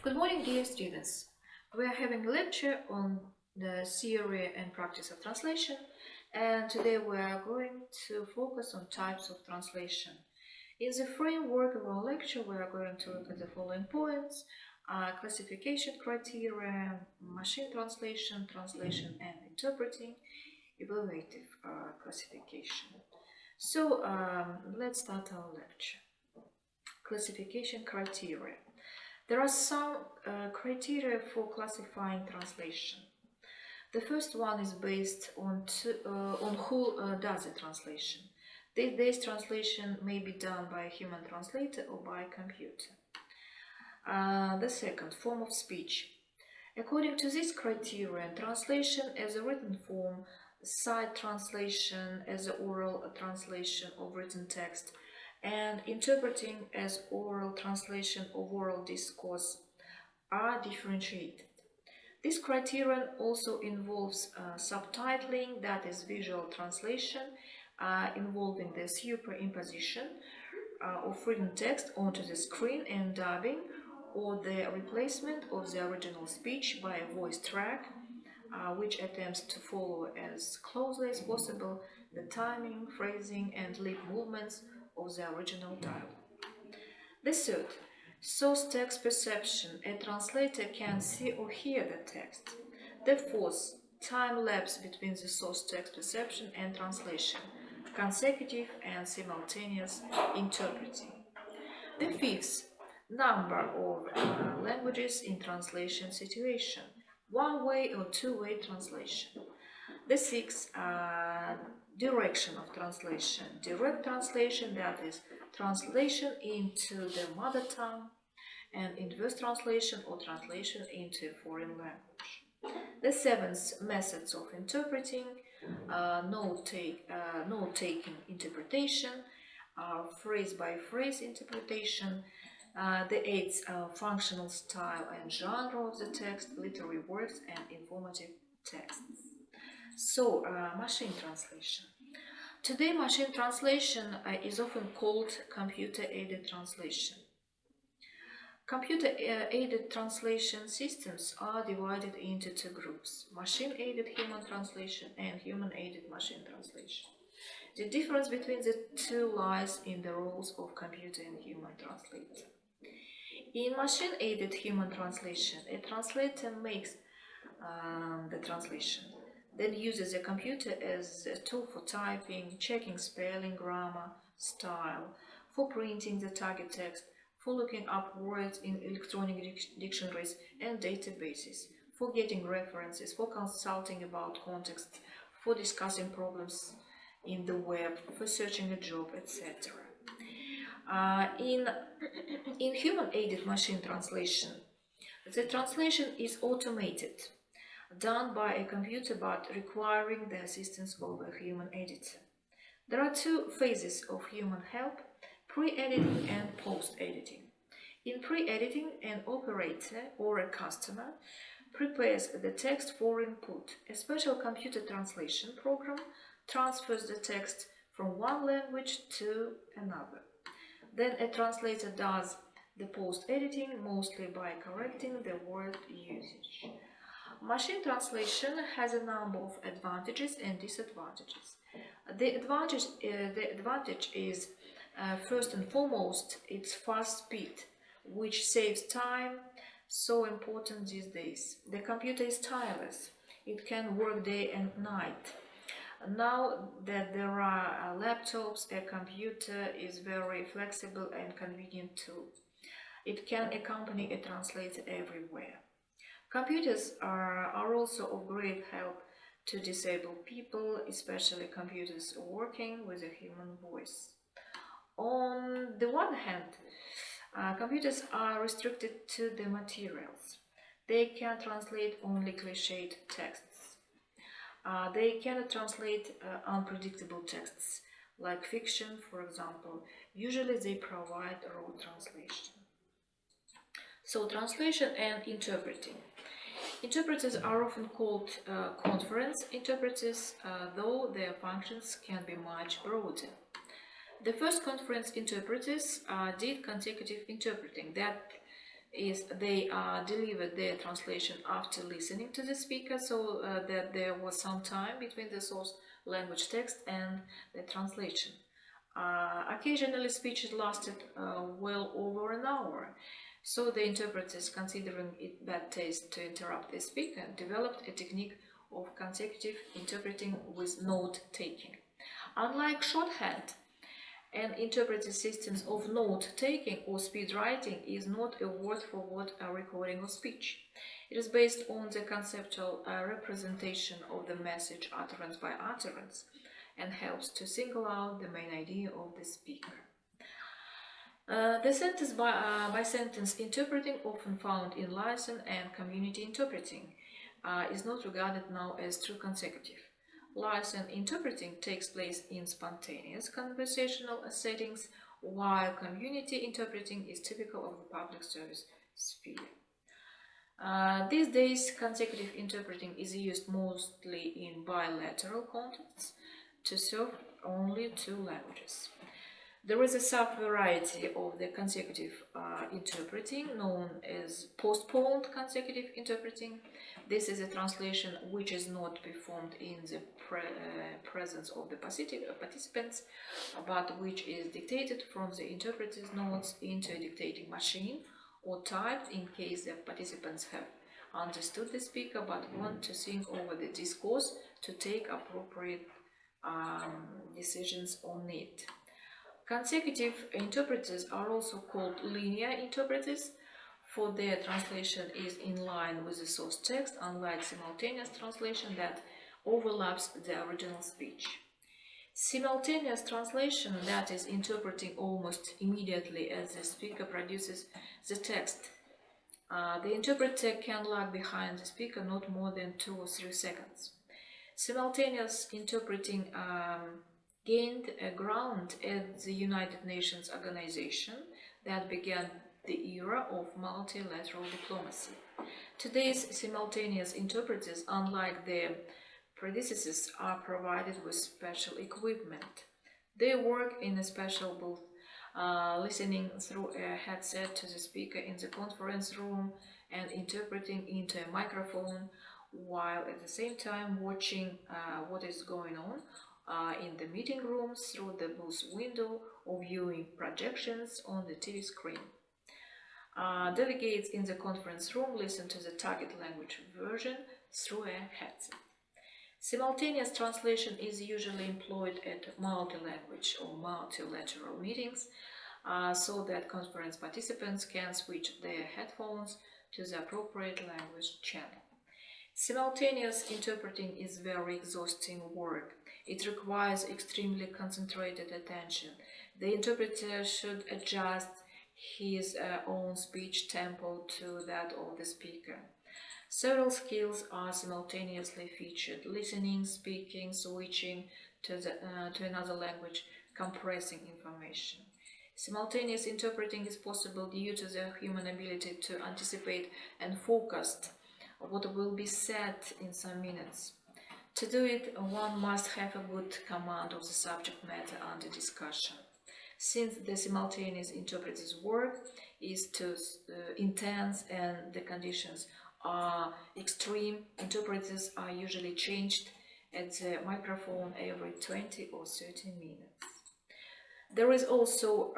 Good morning, dear students. We are having a lecture on the theory and practice of translation, and today we are going to focus on types of translation. In the framework of our lecture, we are going to look at the following points: classification criteria, machine translation, translation and interpreting, evaluative classification. So let's start our lecture. Classification criteria. There are some criteria for classifying translation. The first one is based on who does the translation. This translation may be done by a human translator or by a computer. The second, form of speech. According to this criterion, translation as a written form, side translation as an oral translation of written text, and interpreting as oral translation of oral discourse are differentiated. This criterion also involves subtitling, that is visual translation, involving the superimposition of written text onto the screen, and dubbing, or the replacement of the original speech by a voice track, which attempts to follow as closely as possible the timing, phrasing, and lip movements of the original dialogue. The third, source text perception. A translator can see or hear the text. The fourth, time lapse between the source text perception and translation, consecutive and simultaneous interpreting. The fifth, number of languages in translation situation, one-way or two-way translation. The sixth, direction of translation, direct translation, that is translation into the mother tongue, and inverse translation or translation into a foreign language. The seventh, methods of interpreting, note-taking interpretation, phrase by phrase interpretation. The eighth, functional style and genre of the text, literary works and informative texts. So, machine translation. Today, machine translation is often called computer-aided translation. Computer-aided translation systems are divided into two groups: machine-aided human translation and human-aided machine translation. The difference between the two lies in the roles of computer and human translator. In machine-aided human translation, a translator makes the translation, then uses a computer as a tool for typing, checking spelling, grammar, style, for printing the target text, for looking up words in electronic dictionaries and databases, for getting references, for consulting about context, for discussing problems in the web, for searching a job, etc. In human-aided machine translation, the translation is automated, done by a computer but requiring the assistance of a human editor. There are two phases of human help: pre-editing and post-editing. In pre-editing, an operator or a customer prepares the text for input. A special computer translation program transfers the text from one language to another. Then a translator does the post-editing, mostly by correcting the word usage. Machine translation has a number of advantages and disadvantages. The advantage is, first and foremost, its fast speed, which saves time, so important these days. The computer is tireless. It can work day and night. Now that there are laptops, a computer is very flexible and convenient tool. It can accompany a translator everywhere. Computers are also of great help to disabled people, especially computers working with a human voice. On the one hand, computers are restricted to the materials. They can translate only cliched texts. They cannot translate unpredictable texts, like fiction, for example. Usually they provide raw translation. So, translation and interpreting. Interpreters are often called conference interpreters, though their functions can be much broader. The first conference interpreters did consecutive interpreting, that is they delivered their translation after listening to the speaker, so that there was some time between the source language text and the translation. Occasionally speeches lasted well over an hour, so the interpreters, considering it bad taste to interrupt the speaker, developed a technique of consecutive interpreting with note-taking. Unlike shorthand, an interpreted system of note-taking or speed writing is not a word-for-word recording of speech. It is based on the conceptual representation of the message utterance by utterance and helps to single out the main idea of the speaker. The sentence by sentence interpreting, often found in liaison and community interpreting, is not regarded now as true consecutive. Liaison interpreting takes place in spontaneous conversational settings, while community interpreting is typical of the public service sphere. These days, consecutive interpreting is used mostly in bilateral contexts to serve only two languages. There is a sub-variety of the consecutive interpreting known as postponed consecutive interpreting. This is a translation which is not performed in the presence of the participants, but which is dictated from the interpreter's notes into a dictating machine or typed in case the participants have understood the speaker but want to think over the discourse to take appropriate decisions on it. Consecutive interpreters are also called linear interpreters, for their translation is in line with the source text, unlike simultaneous translation that overlaps the original speech. Simultaneous translation, that is, interpreting almost immediately as the speaker produces the text. The interpreter can lag behind the speaker not more than 2 or 3 seconds. Simultaneous interpreting gained ground at the United Nations organization that began the era of multilateral diplomacy. Today's simultaneous interpreters, unlike their predecessors, are provided with special equipment. They work in a special booth, listening through a headset to the speaker in the conference room and interpreting into a microphone, while at the same time watching what is going on in the meeting rooms through the booth window or viewing projections on the TV screen. Delegates in the conference room listen to the target language version through a headset. Simultaneous translation is usually employed at multi-language or multilateral meetings, so that conference participants can switch their headphones to the appropriate language channel. Simultaneous interpreting is very exhausting work. It requires extremely concentrated attention. The interpreter should adjust his own speech tempo to that of the speaker. Several skills are simultaneously featured: listening, speaking, switching to another language, compressing information. Simultaneous interpreting is possible due to the human ability to anticipate and focus what will be said in some minutes. To do it, one must have a good command of the subject matter under discussion. Since the simultaneous interpreter's work is too intense and the conditions are extreme, interpreters are usually changed at the microphone every 20 or 30 minutes. There is also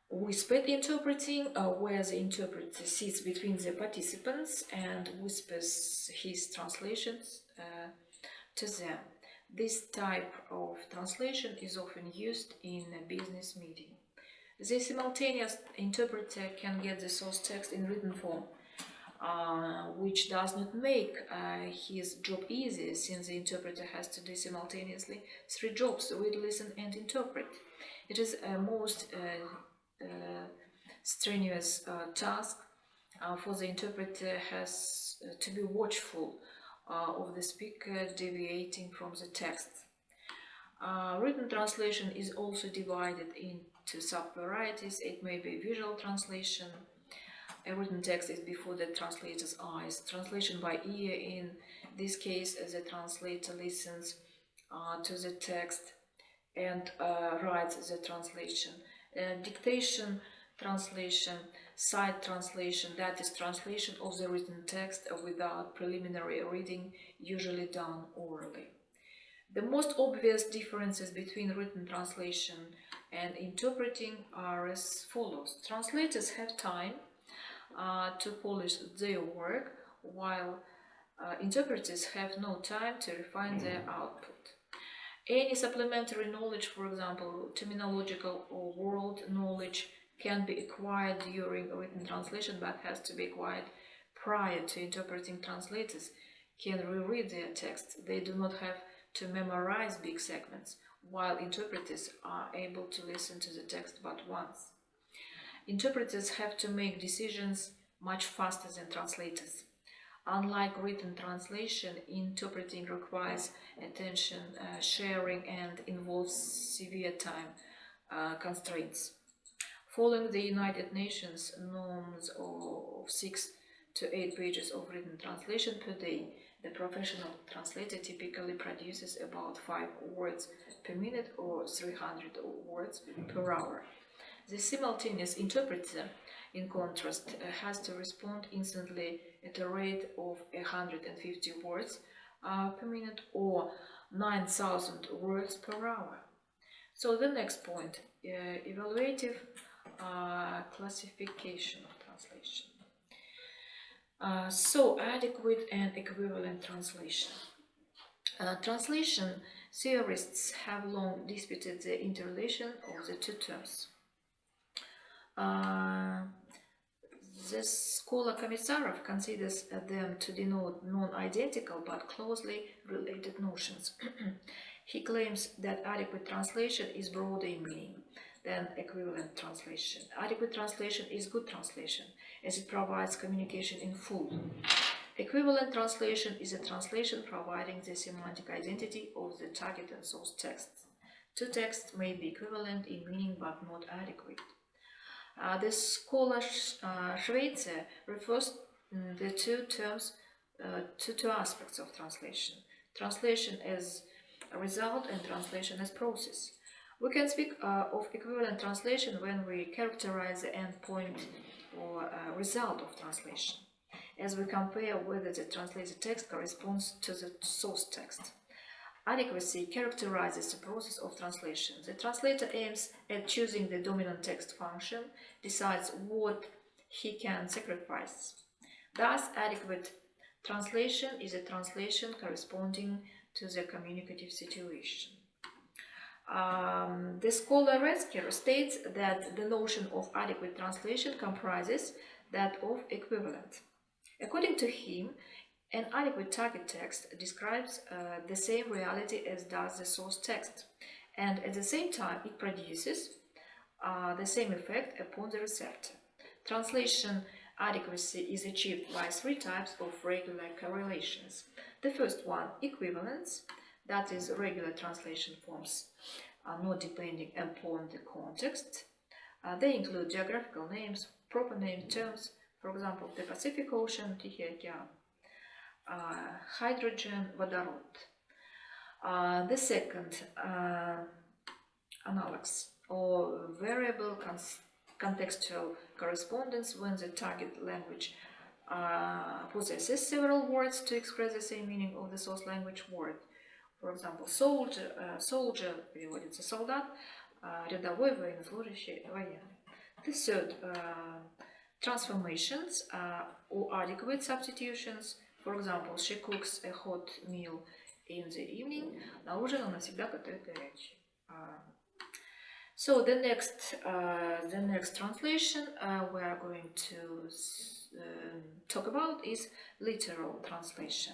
whispered interpreting, where the interpreter sits between the participants and whispers his translations to them. This type of translation is often used in a business meeting. The simultaneous interpreter can get the source text in written form, which does not make his job easy, since the interpreter has to do simultaneously 3 jobs: read, listen, and interpret. It is a most strenuous task, for the interpreter has to be watchful of the speaker deviating from the text. Written translation is also divided into sub-varieties. It may be visual translation. A written text is before the translator's eyes. Translation by ear: in this case, the translator listens to the text and writes the translation. Dictation translation, side translation, that is translation of the written text without preliminary reading, usually done orally. The most obvious differences between written translation and interpreting are as follows. Translators have time to polish their work, while interpreters have no time to refine their output. Any supplementary knowledge, for example, terminological or word knowledge, can be acquired during written translation but has to be acquired prior to interpreting. Translators can reread their text. They do not have to memorize big segments, while interpreters are able to listen to the text but once. Interpreters have to make decisions much faster than translators. Unlike written translation, interpreting requires attention sharing and involves severe time constraints. Following the United Nations norms of 6 to 8 pages of written translation per day, the professional translator typically produces about 5 words per minute or 300 words per hour. The simultaneous interpreter, in contrast, has to respond instantly at a rate of 150 words per minute or 9,000 words per hour. So the next point, evaluative classification of translation. So adequate and equivalent translation. Translation theorists have long disputed the interrelation of the two terms. The scholar Komissarov considers them to denote non-identical but closely related notions. He claims that adequate translation is broader in meaning than equivalent translation. Adequate translation is good translation, as it provides communication in full. Equivalent translation is a translation providing the semantic identity of the target and source texts. Two texts may be equivalent in meaning but not adequate. The scholar Schweitzer refers the two terms to two aspects of translation. Translation as a result and translation as process. We can speak of equivalent translation when we characterize the endpoint or result of translation, as we compare whether the translated text corresponds to the source text. Adequacy characterizes the process of translation. The translator aims at choosing the dominant text function, decides what he can sacrifice. Thus, adequate translation is a translation corresponding to the communicative situation. The scholar Retzker states that the notion of adequate translation comprises that of equivalent. According to him, an adequate target text describes the same reality as does the source text, and at the same time it produces the same effect upon the receptor. Translation adequacy is achieved by 3 types of regular correlations. The first one, equivalence, that is, regular translation forms not depending upon the context. They include geographical names, proper name terms, for example, the Pacific Ocean, Тихий океан. Hydrogen, водород. The second, analogs, or variable contextual correspondence, when the target language possesses several words to express the same meaning of the source language word. For example, soldier переводится солдат, рядовой, военнослужащий, военный. The third, transformations or adequate substitutions. For example, she cooks a hot meal in the evening. На ужин она всегда готовит горячий. So the next translation we are going to talk about is literal translation.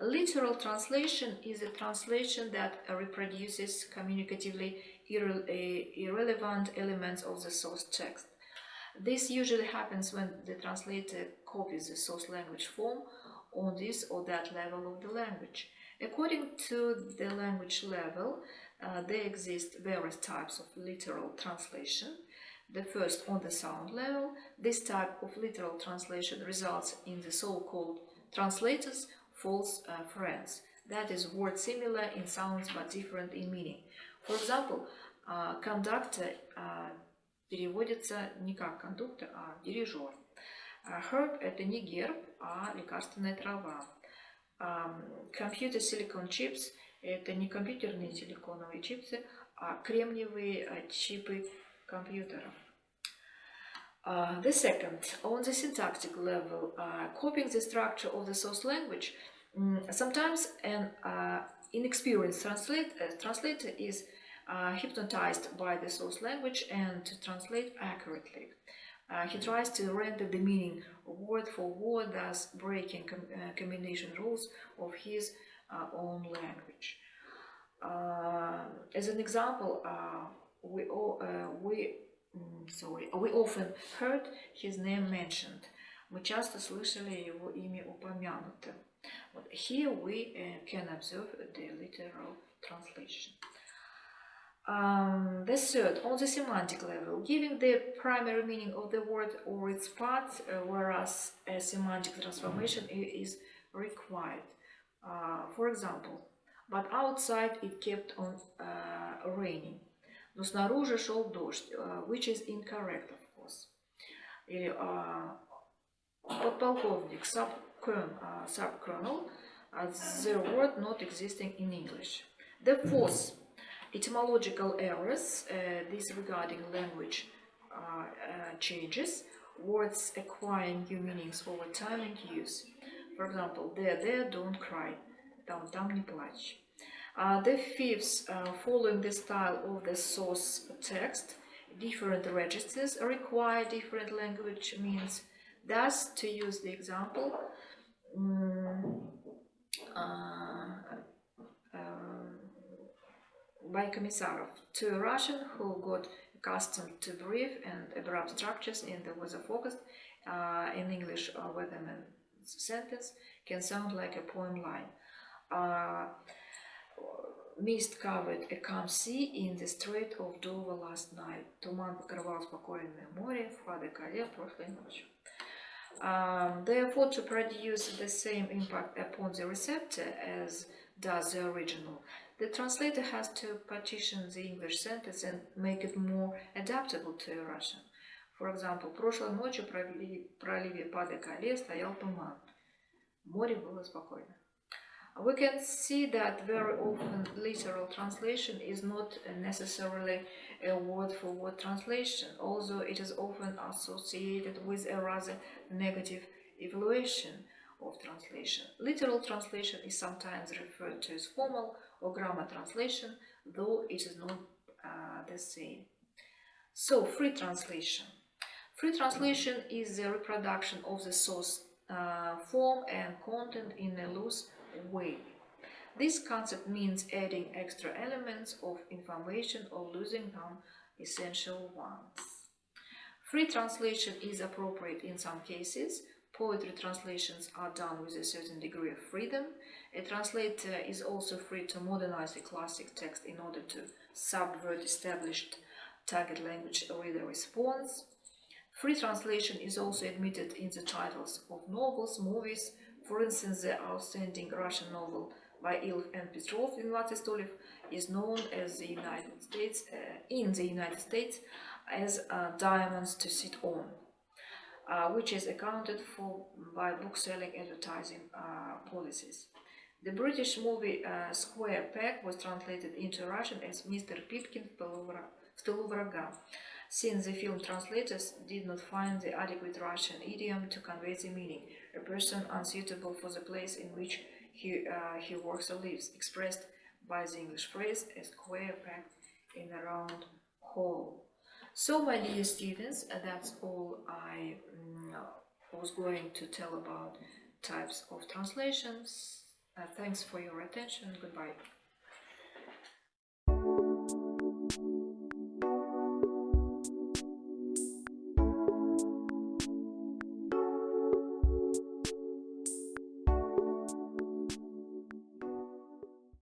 Literal translation is a translation that reproduces communicatively irrelevant elements of the source text. This usually happens when the translator copies the source language form on this or that level of the language. According to the language level, there exist various types of literal translation. The first, on the sound level, this type of literal translation results in the so-called translator's false friends. That is, words similar in sounds but different in meaning. For example, conductor переводится не как кондуктор, а дирижер. Herb – это не герб, а лекарственная трава. Computer silicon chips – это не компьютерные силиконовые чипсы, а кремниевые чипы компьютеров. The second, on the syntactic level, copying the structure of the source language, sometimes an inexperienced translator is hypnotized by the source language and to translate accurately. He tries to render the meaning word for word, thus breaking combination rules of his own language. As an example, we often heard his name mentioned. Мы часто слышали его имя упомянуто. Here we can observe the literal translation. The third, on the semantic level, giving the primary meaning of the word or its parts, whereas a semantic transformation is required. For example, but outside it kept on raining. Но снаружи шел дождь, which is incorrect, of course. Или подполковник, subcolonel, the word not existing in English. The fourth, etymological errors, this regarding language changes, words acquiring new meanings over time and use. For example, there, don't cry, там не плачь. The fifth, following the style of the source text, different registers require different language means. Thus, to use the example, by Komisarov, to a Russian who got accustomed to brief and abrupt structures in the weather forecast, in English, weatherman sentence can sound like a poem line. Mist covered a calm sea in the Strait of Dover last night. Туман покрывал спокойное море в Паде-Кале прошлой ночью. Therefore, to produce the same impact upon the receptor as does the original, the translator has to partition the English sentence and make it more adaptable to a Russian. For example, прошлой ночью в проливе Паде-Кале стоял туман. Море было спокойно. We can see that very often literal translation is not necessarily a word-for-word translation, although it is often associated with a rather negative evaluation of translation. Literal translation is sometimes referred to as formal or grammar translation, though it is not the same. So, free translation. Free translation is the reproduction of the source form and content in a loose way. This concept means adding extra elements of information or losing non-essential ones. Free translation is appropriate in some cases. Poetry translations are done with a certain degree of freedom. A translator is also free to modernize a classic text in order to subvert established target language reader response. Free translation is also admitted in the titles of novels, movies. For instance, the outstanding Russian novel by Ilf and Petrov, «12 стульев», is known as in the United States as Diamonds to Sit On, which is accounted for by bookselling advertising policies. The British movie Square Peg was translated into Russian as Mr. Pitkin в тылу врага, since the film translators did not find the adequate Russian idiom to convey the meaning. A person unsuitable for the place in which he works or lives, expressed by the English phrase a square peg in a round hole. So, my dear students, that's all I was going to tell about types of translations. Thanks for your attention. Goodbye.